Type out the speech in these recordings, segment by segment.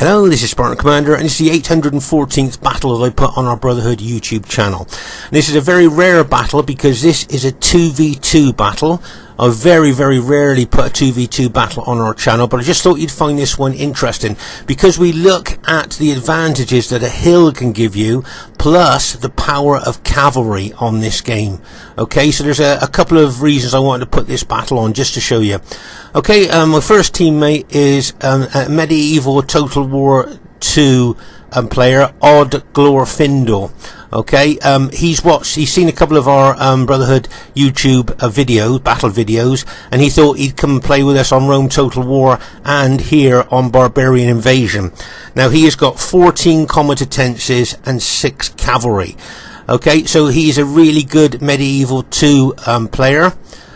Hello, this is Spartan Commander, and this is the 814th battle that I put on our Brotherhood YouTube channel. This is a very rare battle because this is a 2v2 battle. I very rarely put a 2v2 battle on our channel, but I just thought you'd find this one interesting because we look at the advantages that a hill can give you plus the power of cavalry on this game. Okay, so there's a couple of reasons I wanted to put this battle on just to show you. Okay, my first teammate is a medieval Total War 2 player, Odd Glorfindel. Okay, he's seen a couple of our Brotherhood YouTube battle videos, and he thought he'd come and play with us on Rome Total War and here on Barbarian Invasion. Now he has got 14 comitatenses and 6 cavalry. Okay, so he's a really good medieval 2 player.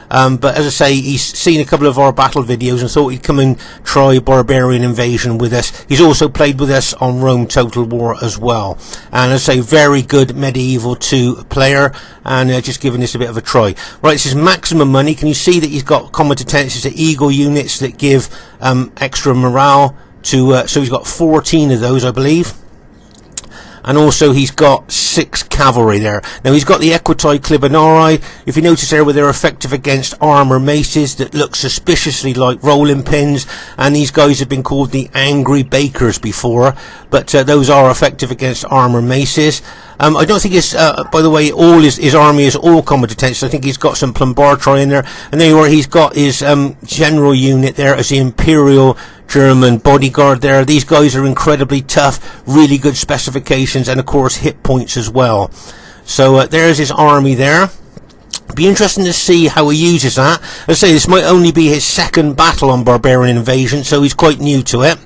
But as I say, he's seen a couple of our battle videos and thought he'd come and try Barbarian Invasion with us. He's also played with us on Rome Total War as well. And as I say, very good medieval 2 player, and just giving this a bit of a try. Right, this is maximum money. Can you see that he's got comitatenses, the eagle units that give extra morale to, so he's got 14 of those, I believe. And also he's got 6 cavalry there. Now he's got the equiti clibanarii. If you notice there where they're effective against armor maces that look suspiciously like rolling pins, and these guys have been called the angry bakers before, but those are effective against armor maces. I don't think it's, by the way, all his army is all comitatenses. I think he's got some plumbartri in there, and there you are, he's got his general unit there as the Imperial German bodyguard there. These guys are incredibly tough, really good specifications, and of course hit points as well. So there's his army there. Be interesting to see how he uses that. As I say, this might only be his second battle on Barbarian Invasion, so he's quite new to it.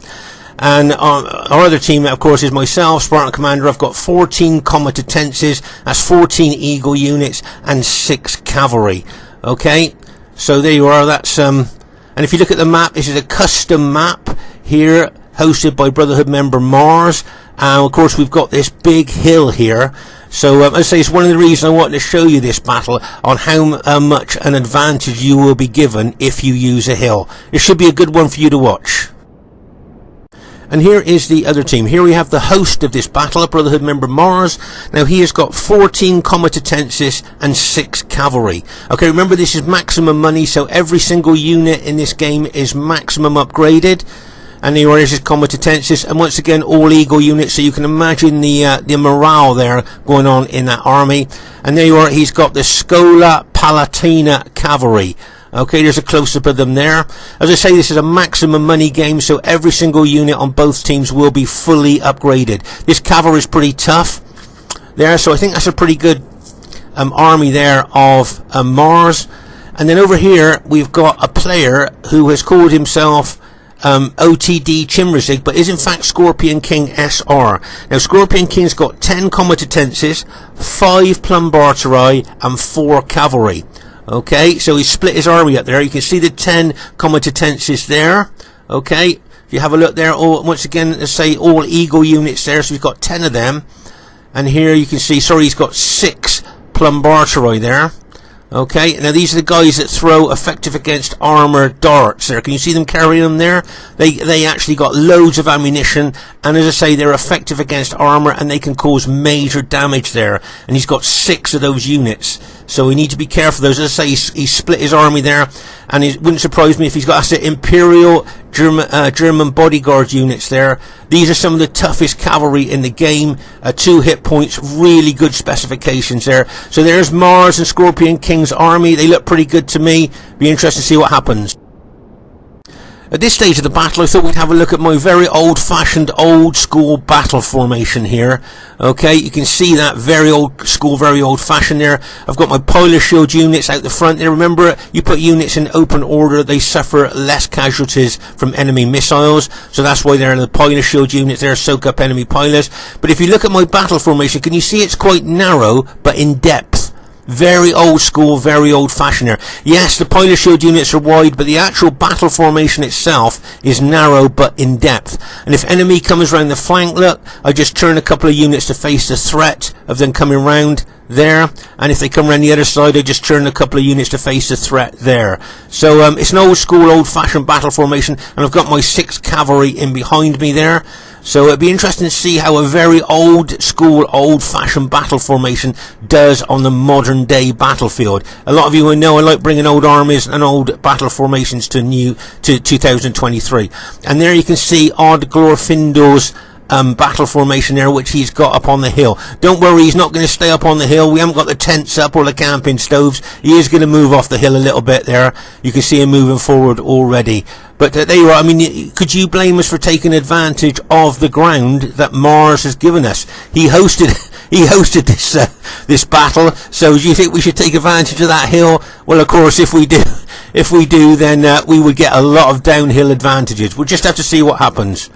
And our other team, of course, is myself, Spartan Commander. I've got 14 comitatenses, that's 14 eagle units, and 6 cavalry. Okay, so there you are. That's and if you look at the map, this is a custom map here, hosted by Brotherhood member Mars. And of course, we've got this big hill here. So as I say, it's one of the reasons I wanted to show you this battle on how much an advantage you will be given if you use a hill. It should be a good one for you to watch. And here is the other team. Here we have the host of this battle, Brotherhood member Mars. Now he has got 14 comitatenses and 6 cavalry. Okay, remember this is maximum money, so every single unit in this game is maximum upgraded. And here is his comitatenses, and once again all eagle units, so you can imagine the morale there going on in that army. And there you are, he's got the Scola Palatina cavalry. Okay, there's a close-up of them there. As I say, this is a maximum money game, so every single unit on both teams will be fully upgraded. This cavalry is pretty tough there, so I think that's a pretty good army there of Mars. And then over here, we've got a player who has called himself OTD Chimrazig, but is in fact Scorpion King SR. Now Scorpion King's got 10 comitatenses, 5 plumbartri, and 4 cavalry. Okay, so he split his army up there. You can see the 10 comitatenses there. Okay, if you have a look there, once again, let's say all eagle units there, so we've got 10 of them. And here you can see, sorry, he's got 6 plumbartri there. Okay, now these are the guys that throw effective against armor darts there. Can you see them carrying them there? They actually got loads of ammunition, and as I say, they're effective against armor and they can cause major damage there. And he's got 6 of those units, so we need to be careful. Those, as I say, he split his army there, and it wouldn't surprise me if he's got, I said, Imperial German bodyguard units there. These are some of the toughest cavalry in the game. 2 hit points, really good specifications there. So there's Mars and Scorpion King's army. They look pretty good to me. Be interested to see what happens. At this stage of the battle, I thought we'd have a look at my very old-fashioned, old-school battle formation here. Okay, you can see that very old-school, very old-fashioned there. I've got my pilot shield units out the front there. Remember, you put units in open order, they suffer less casualties from enemy missiles. So that's why they're in the pilot shield units there, soak up enemy pilots. But if you look at my battle formation, can you see it's quite narrow, but in depth? Very old school, very old fashioned there. Yes, the pilot shield units are wide, but the actual battle formation itself is narrow but in depth. And if enemy comes around the flank, look, I just turn a couple of units to face the threat of them coming round there, and if they come around the other side, I just turn a couple of units to face the threat there. So it's an old school, old fashioned battle formation, and I've got my 6 cavalry in behind me there. So it'd be interesting to see how a very old school, old-fashioned battle formation does on the modern day battlefield. A lot of you will know I like bringing old armies and old battle formations to 2023. And there you can see odd Glorfindel's battle formation there, which he's got up on the hill. Don't worry, he's not going to stay up on the hill. We haven't got the tents up or the camping stoves. He is going to move off the hill a little bit there. You can see him moving forward already. But there you are. I mean, could you blame us for taking advantage of the ground that Mars has given us? He hosted this battle. So do you think we should take advantage of that hill? Well, of course, if we do, then we would get a lot of downhill advantages. We'll just have to see what happens.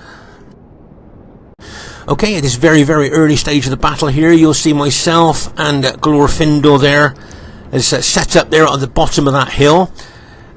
Okay, at this very, very early stage of the battle here, you'll see myself and Glorfindel there is set up there at the bottom of that hill.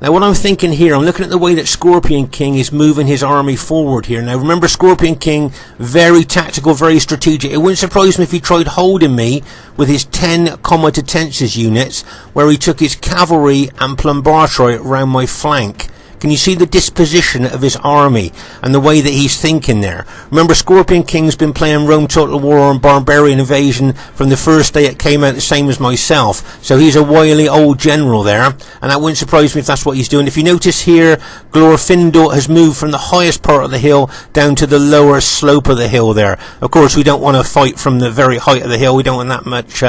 Now, what I'm thinking here, I'm looking at the way that Scorpion King is moving his army forward here. Now, remember, Scorpion King, very tactical, very strategic. It wouldn't surprise me if he tried holding me with his 10 Comitatenses units, where he took his cavalry and Plumbartroi around my flank. Can you see the disposition of his army and the way that he's thinking there? Remember, Scorpion King's been playing Rome Total War and Barbarian Invasion from the first day it came out, the same as myself. So he's a wily old general there, and that wouldn't surprise me if that's what he's doing. If you notice here, Glorfindel has moved from the highest part of the hill down to the lower slope of the hill there. Of course, we don't want to fight from the very height of the hill. We don't want that much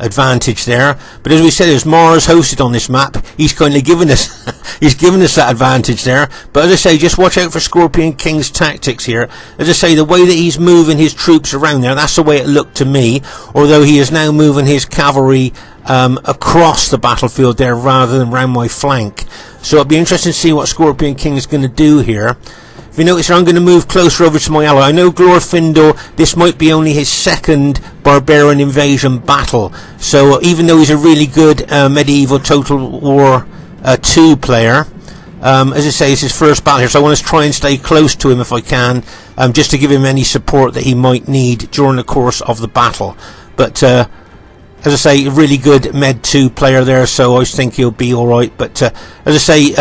advantage there, but as we said, as Mars hosted on this map, he's kind of given us he's given us that advantage there. But as I say, just watch out for Scorpion King's tactics here. As I say, the way that he's moving his troops around there, that's the way it looked to me, although he is now moving his cavalry across the battlefield there rather than around my flank. So it'll be interesting to see what Scorpion King is going to do here. If you notice, I'm going to move closer over to my ally. I know Glorfindel, this might be only his second Barbarian Invasion battle. So even though he's a really good medieval Total War 2 player, as I say, it's his first battle here. So I want to try and stay close to him if I can, just to give him any support that he might need during the course of the battle. But as I say, a really good Med 2 player there, so I think he'll be alright. But as I say,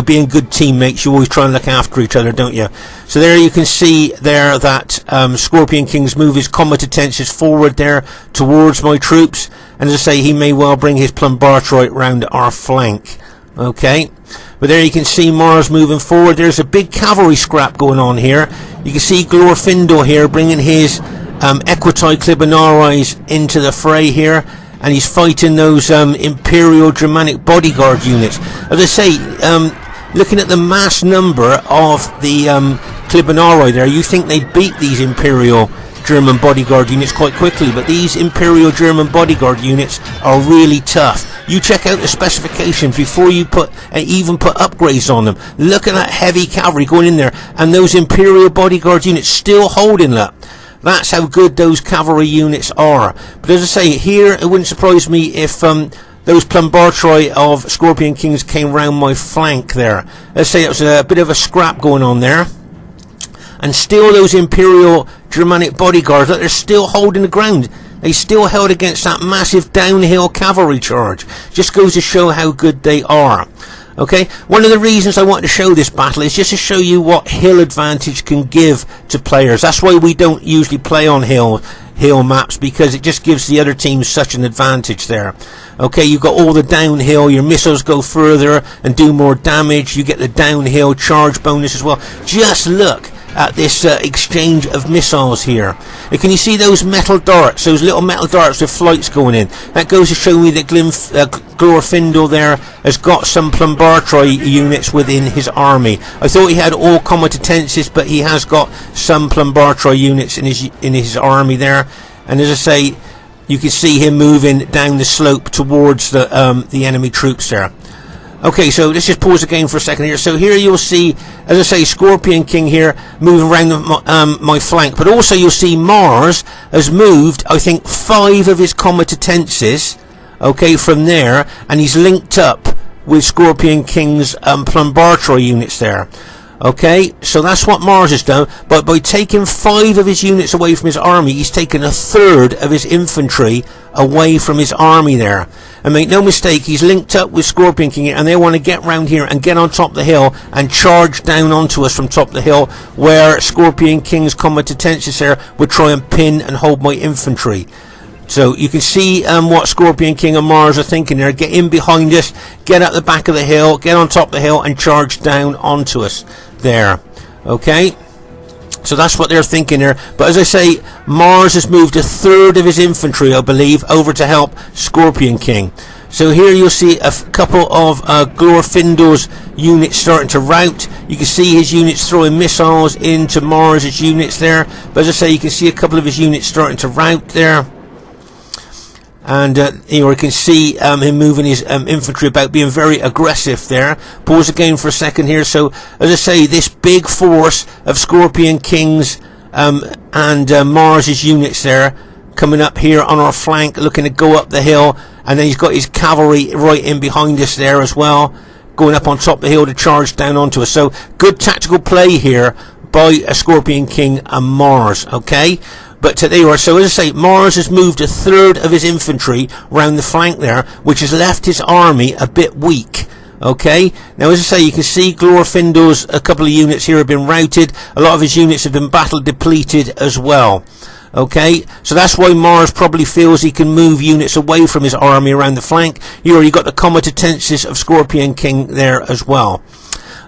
being good teammates, you always try and look after each other, don't you? So there you can see there that Scorpion King's move his Comitatenses forward there towards my troops. And as I say, he may well bring his Plumbartroi round our flank. Okay? But there you can see Mars moving forward. There's a big cavalry scrap going on here. You can see Glorfindel here bringing his Equitai Clibanaris into the fray here. And he's fighting those Imperial Germanic bodyguard units. As I say, looking at the mass number of the Clibanari there, you think they'd beat these Imperial German bodyguard units quite quickly, but these Imperial German bodyguard units are really tough. You check out the specifications before you even put upgrades on them. Look at that heavy cavalry going in there, and those Imperial bodyguard units still holding that. That's how good those cavalry units are. But as I say, here it wouldn't surprise me if those Plumbartroi of Scorpion Kings came round my flank there. Let's say it was a bit of a scrap going on there. And still those Imperial Germanic bodyguards, they're still holding the ground. They still held against that massive downhill cavalry charge. Just goes to show how good they are. Okay, one of the reasons I want to show this battle is just to show you what hill advantage can give to players. That's why we don't usually play on hill maps, because it just gives the other team such an advantage there. Okay, you've got all the downhill, your missiles go further and do more damage, you get the downhill charge bonus as well. Just look at this exchange of missiles here. Now, can you see those metal darts, those little metal darts with flights going in? That goes to show me that Glorfindel there has got some Plumbartroi units within his army. I thought he had all Comitatenses, but he has got some Plumbartroi units in his army there. And as I say, you can see him moving down the slope towards the enemy troops there. Okay, so let's just pause the game for a second here. So here you'll see, as I say, Scorpion King here moving around my flank. But also you'll see Mars has moved, I think, 5 of his Comitatenses, okay, from there. And he's linked up with Scorpion King's Plumbartroi units there. Okay, so that's what Mars has done. But by taking 5 of his units away from his army, he's taken a third of his infantry away from his army there. And make no mistake, he's linked up with Scorpion King, and they want to get round here and get on top of the hill and charge down onto us from top of the hill, where Scorpion King's combatants there would try and pin and hold my infantry. So you can see what Scorpion King and Mars are thinking there. Get in behind us, get at the back of the hill, get on top of the hill and charge down onto us there. Okay, so that's what they're thinking there. But as I say, Mars has moved a third of his infantry, I believe, over to help Scorpion King. So here you'll see a couple of Glorfindel's units starting to rout. You can see his units throwing missiles into Mars's units there. But as I say, you can see a couple of his units starting to rout there. And you can see him moving his infantry about, being very aggressive there. Pause again for a second here. So, as I say, this big force of Scorpion King's and Mars's units there, coming up here on our flank, looking to go up the hill. And then he's got his cavalry right in behind us there as well, going up on top of the hill to charge down onto us. So, good tactical play here by a Scorpion King and Mars, okay? But there you are. So as I say, Mars has moved a third of his infantry round the flank there, which has left his army a bit weak. Okay, now as I say, you can see Glorfindel's a couple of units here have been routed. A lot of his units have been battle depleted as well. Okay, so that's why Mars probably feels he can move units away from his army around the flank. Here you got the combatances of Scorpion King there as well.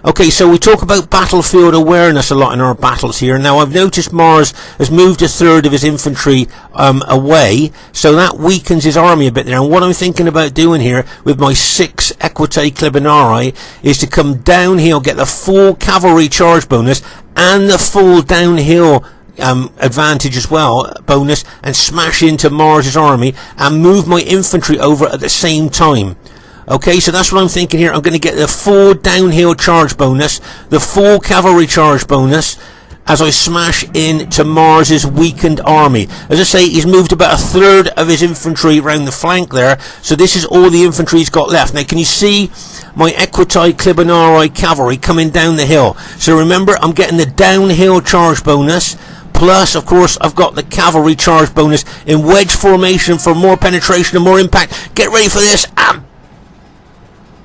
Okay, so we talk about battlefield awareness a lot in our battles here. Now, I've noticed Mars has moved a third of his infantry away, so that weakens his army a bit there. And what I'm thinking about doing here with my 6 Equitae Clibanarii is to come downhill, get the full cavalry charge bonus and the full downhill advantage as well, bonus, and smash into Mars's army and move my infantry over at the same time. Okay, so that's what I'm thinking here. I'm going to get the full downhill charge bonus, the full cavalry charge bonus, as I smash into Mars's weakened army. As I say, he's moved about a third of his infantry around the flank there, so this is all the infantry he's got left. Now, can you see my Equitae Clibanarii cavalry coming down the hill? So remember, I'm getting the downhill charge bonus, plus, of course, I've got the cavalry charge bonus in wedge formation for more penetration and more impact. Get ready for this, and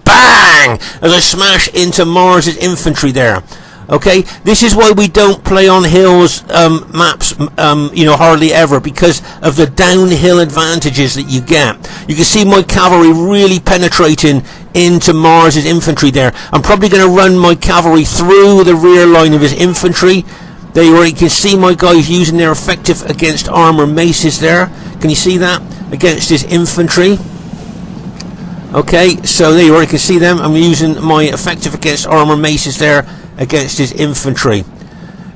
bang! As I smash into Mars's infantry there. Okay, this is why we don't play on hills maps, hardly ever, because of the downhill advantages that you get. You can see my cavalry really penetrating into Mars's infantry there. I'm probably going to run my cavalry through the rear line of his infantry. There you can see my guys using their effective against armor maces there. Can you see that? Against his infantry. Okay, so there you can see them. I'm using my effective against armor maces there against his infantry.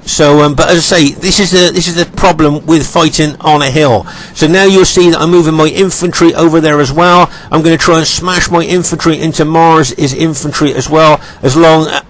So, but as I say, this is the problem with fighting on a hill. So now you'll see that I'm moving my infantry over there as well. I'm going to try and smash my infantry into Mars's infantry as well,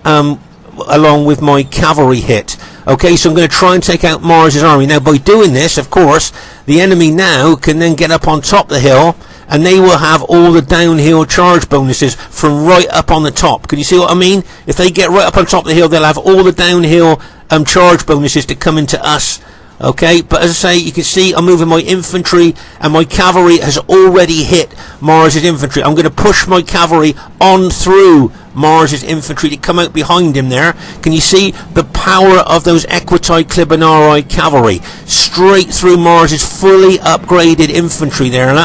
along with my cavalry hit. Okay, so I'm going to try and take out Mars's army. Now, by doing this, of course, the enemy now can then get up on top of the hill, and they will have all the downhill charge bonuses from right up on the top. Can you see what I mean? If they get right up on top of the hill, they'll have all the downhill charge bonuses to come into us. Okay, but as I say, you can see I'm moving my infantry, and my cavalry has already hit Mars's infantry. I'm going to push my cavalry on through Mars's infantry to come out behind him there. Can you see the power of those Equitae Clibanarii cavalry straight through Mars's fully upgraded infantry there,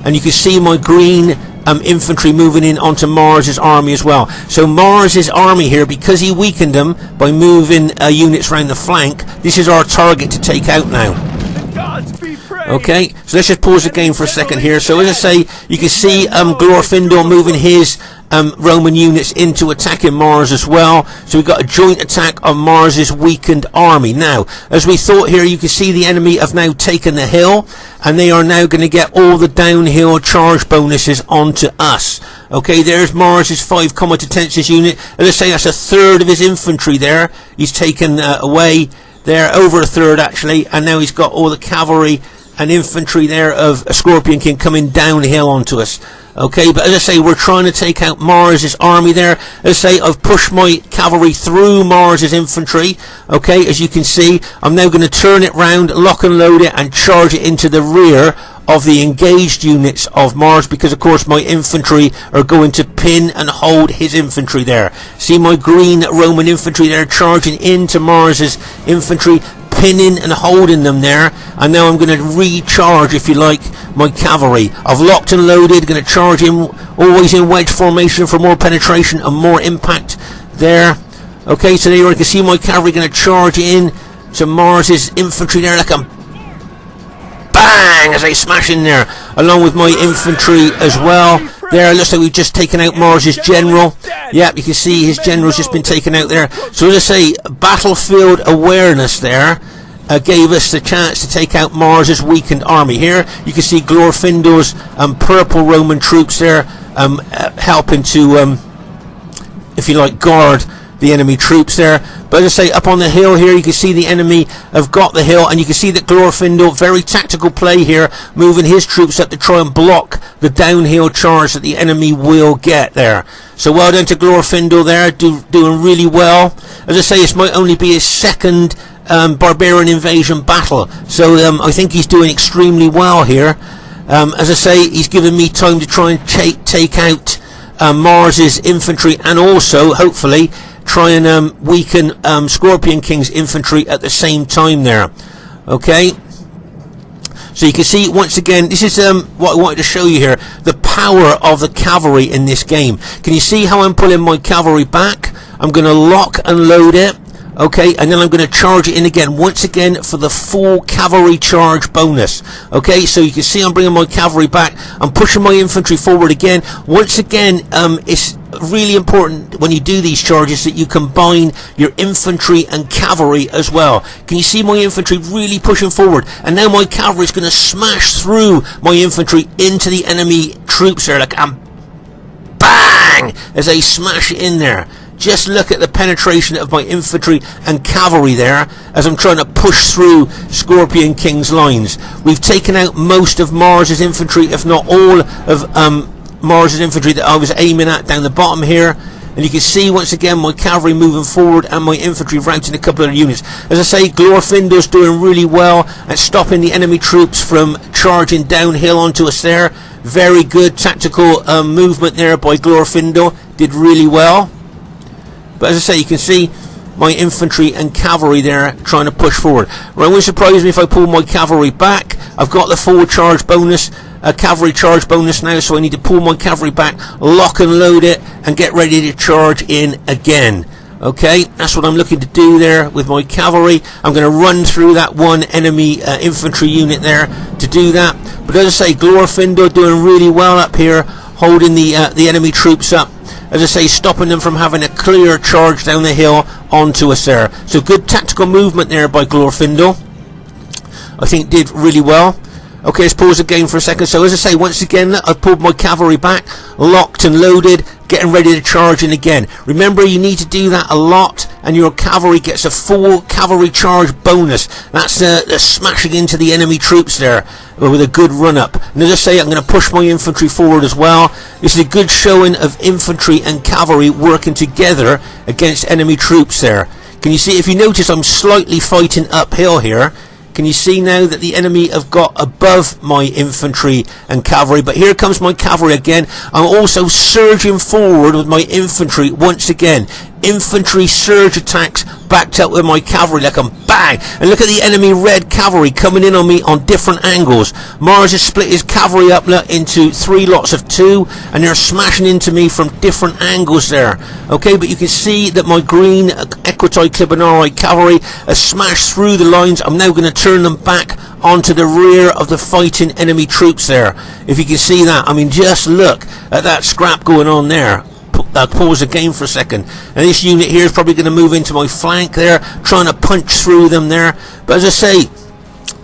and you can see my green infantry moving in onto Mars's army as well. So Mars's army here, because he weakened them by moving units around the flank, this is our target to take out now. Okay, so let's just pause the game for a second here. So as I say, you can see Glorfindel moving his Roman units into attacking Mars as well. So we've got a joint attack on Mars's weakened army. Now, as we thought here, you can see the enemy have now taken the hill, and they are now going to get all the downhill charge bonuses onto us. Okay, there's Mars's 5 combatances unit. As I say, that's a third of his infantry there. He's taken away there, over a third actually, and now he's got all the cavalry and infantry there of a Scorpion King coming downhill onto us. Okay, but as I say, we're trying to take out Mars's army there. As I say, I've pushed my cavalry through Mars's infantry. Okay, as you can see, I'm now going to turn it round, lock and load it, and charge it into the rear of the engaged units of Mars, because of course my infantry are going to pin and hold his infantry there. See my green Roman infantry there charging into Mars's infantry, pinning and holding them there. And now I'm going to recharge, if you like, my cavalry. I've locked and loaded, going to charge in, always in wedge formation for more penetration and more impact there. Okay, so there you can see my cavalry going to charge in to Mars's infantry there like a bang as I smash in there, along with my infantry as well. There, looks like we've just taken out Mars's general. Yep, you can see his general's just been taken out there. So as I say, battlefield awareness there gave us the chance to take out Mars's weakened army. Here you can see Glorfindel's purple Roman troops there helping to, if you like, guard the enemy troops there. But as I say, up on the hill here, you can see the enemy have got the hill, and you can see that Glorfindel, very tactical play here, moving his troops up to try and block the downhill charge that the enemy will get there. So well done to Glorfindel there, doing really well. As I say, this might only be his second barbarian invasion battle, so I think he's doing extremely well here. As I say, he's given me time to try and take out Mars's infantry, and also hopefully try and weaken Scorpion King's infantry at the same time there. Okay, so you can see once again, this is what I wanted to show you here, the power of the cavalry in this game. Can you see how I'm pulling my cavalry back? I'm going to lock and load it. Okay, and then I'm going to charge it in again, once again for the full cavalry charge bonus. Okay, so you can see I'm bringing my cavalry back, I'm pushing my infantry forward again. Once again, it's really important when you do these charges that you combine your infantry and cavalry as well. Can you see my infantry really pushing forward? And now my cavalry is going to smash through my infantry into the enemy troops there, like bang, as they smash it in there. Just look at the penetration of my infantry and cavalry there as I'm trying to push through Scorpion King's lines. We've taken out most of Mars's infantry, if not all of Mars's infantry that I was aiming at down the bottom here. And you can see once again my cavalry moving forward and my infantry routing a couple of units. As I say, Glorfindel's doing really well at stopping the enemy troops from charging downhill onto us there. Very good tactical movement there by Glorfindel. Did really well. But as I say, you can see my infantry and cavalry there trying to push forward. Well, it wouldn't surprise me if I pull my cavalry back. I've got the full charge bonus, cavalry charge bonus now, so I need to pull my cavalry back, lock and load it, and get ready to charge in again. Okay, that's what I'm looking to do there with my cavalry. I'm going to run through that one enemy infantry unit there to do that. But as I say, Glorfindel doing really well up here, holding the enemy troops up. As I say, stopping them from having a clear charge down the hill onto us there. So good tactical movement there by Glorfindel. I think did really well. Okay, let's pause the game for a second. So as I say, once again, I've pulled my cavalry back, locked and loaded, getting ready to charge in again. Remember, you need to do that a lot, and your cavalry gets a full cavalry charge bonus. That's smashing into the enemy troops there with a good run up. And as I say, I'm going to push my infantry forward as well. This is a good showing of infantry and cavalry working together against enemy troops there. Can you see, if you notice, I'm slightly fighting uphill here. Can you see now that the enemy have got above my infantry and cavalry? But here comes my cavalry again. I'm also surging forward with my infantry once again. Infantry surge attacks backed up with my cavalry like a bang. And look at the enemy red cavalry coming in on me on different angles. Mars has split his cavalry up into 3 lots of 2, and they're smashing into me from different angles there. Okay, but you can see that my green Equitai Clibanarii cavalry has smashed through the lines. I'm now going to turn them back onto the rear of the fighting enemy troops there. If you can see that, I mean, just look at that scrap going on there. Pause the game for a second, and this unit here is probably going to move into my flank there, trying to punch through them there. But as I say,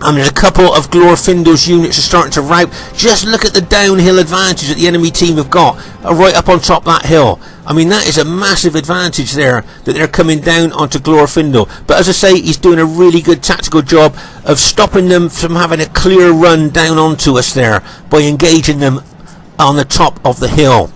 there's a couple of Glorfindel's units are starting to rout. Just look at the downhill advantage that the enemy team have got right up on top of that hill. I mean, that is a massive advantage there, that they're coming down onto Glorfindel. But as I say, he's doing a really good tactical job of stopping them from having a clear run down onto us there by engaging them on the top of the hill.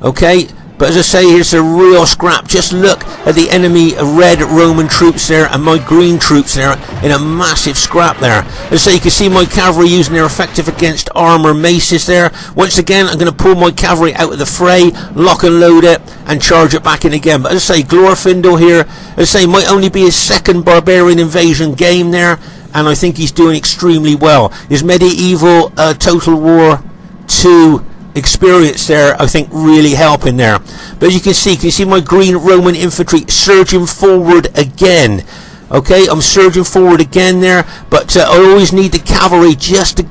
Okay, but as I say, here's a real scrap. Just look at the enemy red Roman troops there and my green troops there in a massive scrap there. As I say, you can see my cavalry using their effective against armor maces there. Once again, I'm going to pull my cavalry out of the fray, lock and load it, and charge it back in again. But as I say, Glorfindel here, as I say, might only be his second barbarian invasion game there, and I think he's doing extremely well. His medieval Total War 2 experience there, I think, really helping there. But as you can see my green Roman infantry surging forward again. Okay, I'm surging forward again there, but I always need the cavalry just to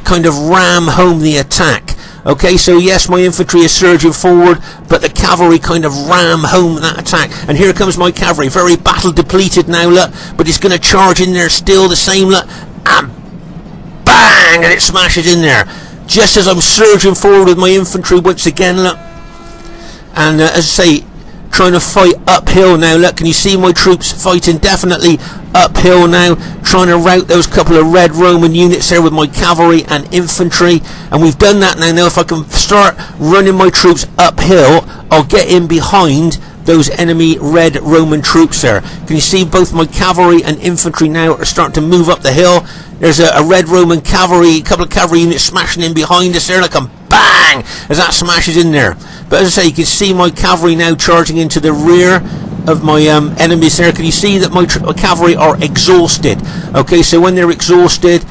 kind of ram home the attack. Okay, so yes, my infantry is surging forward, but the cavalry kind of ram home that attack. And here comes my cavalry, very battle depleted now, look, but it's going to charge in there still the same, look, and bang, and it smashes in there. Just as I'm surging forward with my infantry once again, look. And as I say, trying to fight uphill now, look, can you see my troops fighting definitely uphill now, trying to rout those couple of red Roman units there with my cavalry and infantry, and we've done that now. Now if I can start running my troops uphill, I'll get in behind those enemy red Roman troops there. Can you see both my cavalry and infantry now are starting to move up the hill? There's a red Roman cavalry, a couple of cavalry units smashing in behind us there, like a bang, as that smashes in there. But as I say, you can see my cavalry now charging into the rear of my enemies there. Can you see that my cavalry are exhausted? Okay, so when they're exhausted,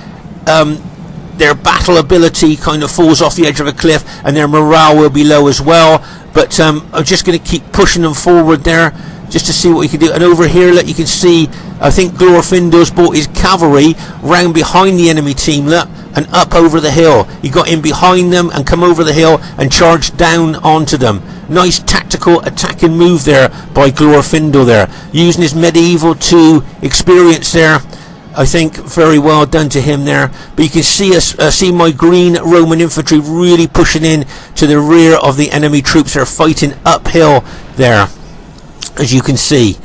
their battle ability kind of falls off the edge of a cliff, and their morale will be low as well. But I'm just going to keep pushing them forward there, just to see what we can do. And over here, look, you can see, I think Glorfindel's brought his cavalry round behind the enemy team, look, and up over the hill. He got in behind them and come over the hill and charged down onto them. Nice tactical attacking move there by Glorfindel there, using his medieval 2 experience there. I think very well done to him there. But you can see my green Roman infantry really pushing in to the rear of the enemy troops. They're fighting uphill there, as you can see.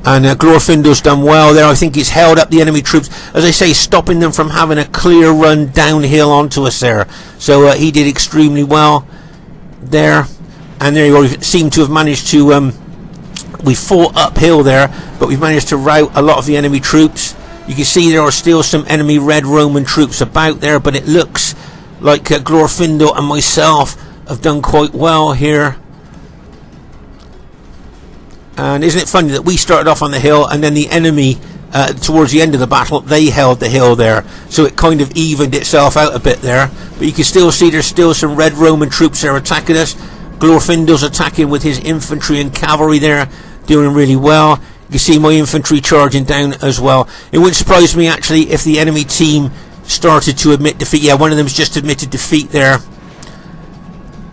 And Glorfindel's done well there. I think he's held up the enemy troops, as I say, stopping them from having a clear run downhill onto us there. So he did extremely well there. And there you go. We seem to have managed to we fought uphill there, but we've managed to rout a lot of the enemy troops. You can see there are still some enemy red Roman troops about there, but it looks like Glorfindel and myself have done quite well here. And isn't it funny that we started off on the hill, and then the enemy towards the end of the battle, they held the hill there, so it kind of evened itself out a bit there. But you can still see there's still some red Roman troops there attacking us. Glorfindel's attacking with his infantry and cavalry there, doing really well. You can see my infantry charging down as well. It wouldn't surprise me actually if the enemy team started to admit defeat. Yeah, one of them's just admitted defeat there,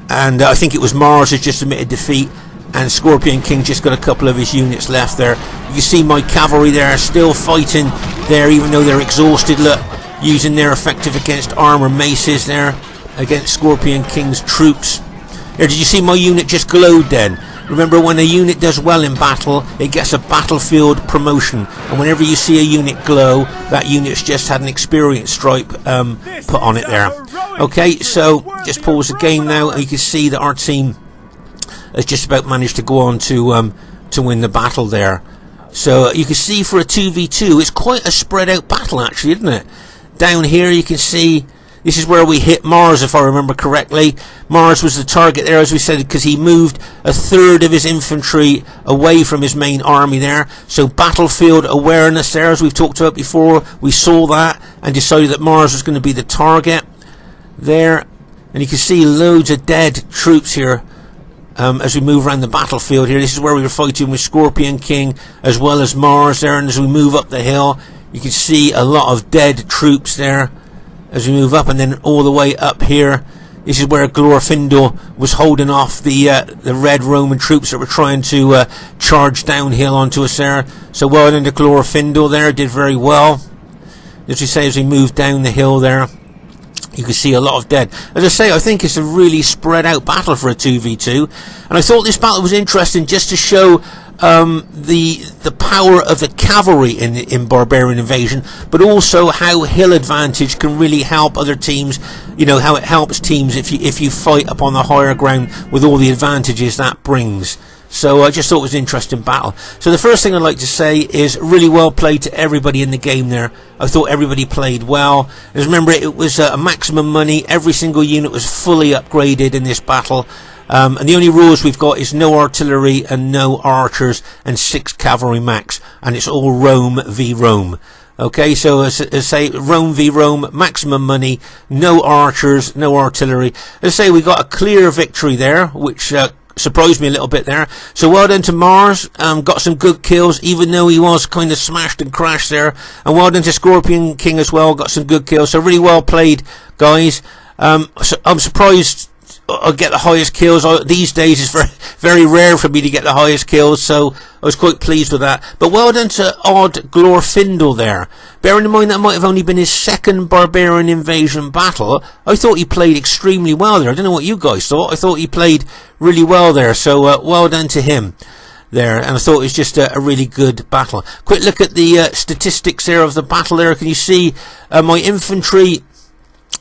and I think it was Mars has just admitted defeat, and Scorpion King just got a couple of his units left there. You can see my cavalry there still fighting there, even though they're exhausted, look, using their effective against armor maces there against Scorpion King's troops. There, did you see my unit just glowed then? Remember, when a unit does well in battle, it gets a battlefield promotion, and whenever you see a unit glow, that unit's just had an experience stripe put on it there. Okay, so just pause the game now, and you can see that our team has just about managed to go on to win the battle there. So you can see for a 2v2, it's quite a spread out battle actually, isn't it? Down here you can see this is where we hit Mars, if I remember correctly. Mars was the target there, as we said, because he moved a third of his infantry away from his main army there. So battlefield awareness there, as we've talked about before, we saw that and decided that Mars was going to be the target there. And you can see loads of dead troops here as we move around the battlefield here. This is where we were fighting with Scorpion King as well as Mars there. And as we move up the hill, you can see a lot of dead troops there as we move up, and then all the way up here, this is where Glorfindel was holding off the red Roman troops that were trying to charge downhill onto us there. So well done to Glorfindel there, did very well. As we say, as we move down the hill there, you can see a lot of dead. As I say, I think it's a really spread out battle for a 2v2, and I thought this battle was interesting just to show the power of the cavalry in Barbarian Invasion, but also how hill advantage can really help other teams. You know, how it helps teams if you fight upon the higher ground with all the advantages that brings. So I just thought it was an interesting battle. So the first thing I'd like to say is really well played to everybody in the game there. I thought everybody played well. As remember, it was a maximum money. Every single unit was fully upgraded in this battle. And the only rules we've got is no artillery and no archers and 6 cavalry max. And it's all Rome v Rome. Okay, so as say Rome v Rome, maximum money, no archers, no artillery. As I say, we got a clear victory there, which surprised me a little bit there. So well done to Mars, got some good kills, even though he was kind of smashed and crashed there. And well done to Scorpion King as well, got some good kills. So really well played, guys. So I'm surprised I get the highest kills. These days it's very rare for me to get the highest kills, so I was quite pleased with that. But well done to odd Glorfindel there. Bearing in mind that might have only been his second Barbarian Invasion battle, I thought he played extremely well there. I don't know what you guys thought. I thought he played really well there, so well done to him there. And I thought it was just a really good battle. Quick look at the statistics there of the battle there. Can you see my infantry,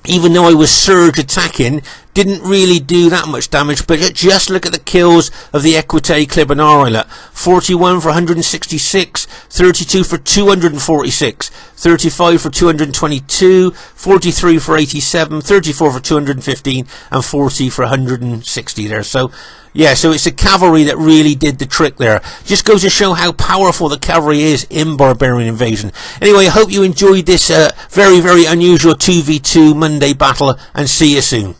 even though I was surge attacking, didn't really do that much damage, but just look at the kills of the Equite Clibanarii. 41 for 166, 32 for 246, 35 for 222, 43 for 87, 34 for 215, and 40 for 160 there. So yeah, so it's the cavalry that really did the trick there. Just goes to show how powerful the cavalry is in Barbarian Invasion. Anyway, I hope you enjoyed this very, very unusual 2v2 Monday battle, and see you soon.